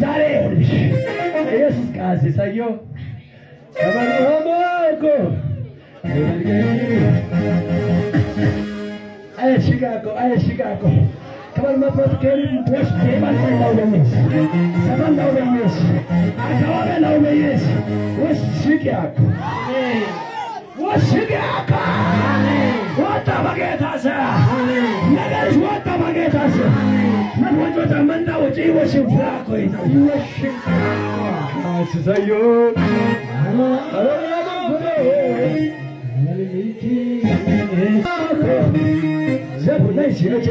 ዛሬ ይኸውልሽ ኢየሱስ ቃል ሲሳየው ከበርሆሞኮ አይሽጋኮ ከበርመቶት ከሪም ቦሽ ደማንታው ለምስ ሰማንታው ለምስ አካባቢው ለምስ ወሽጋኮ ወጣ በጌታሰ ነገርሽ ወጣ በጌታሰ ወጣ መንታ ወጪ ወሽፍራ ኮይታ ሲሳዮ ዘቡላይ ሲለች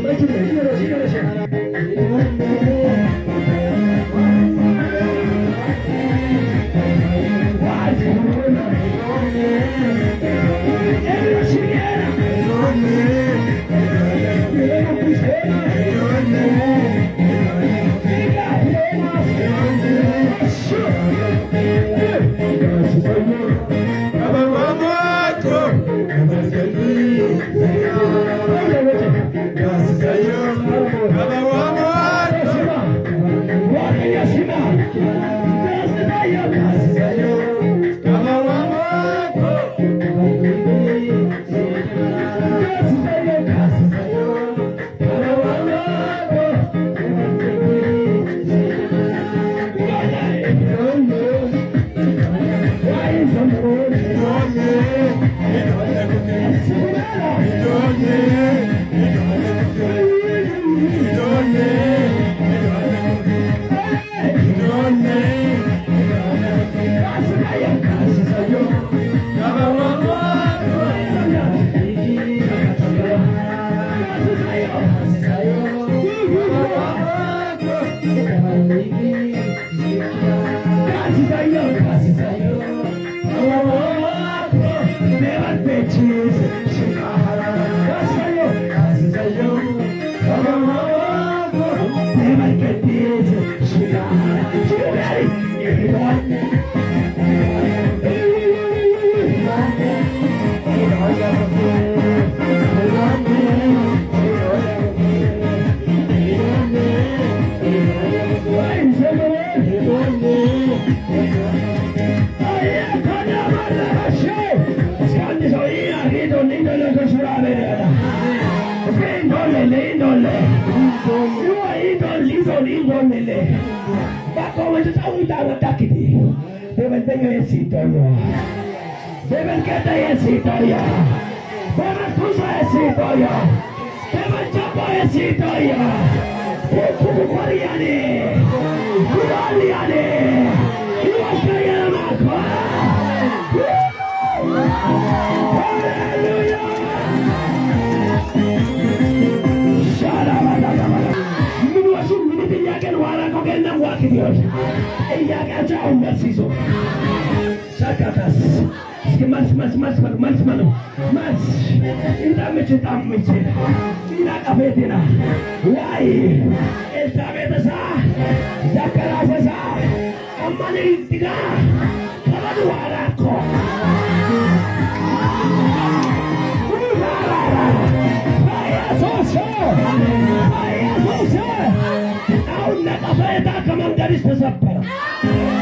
Now, never better come on, that is the supper.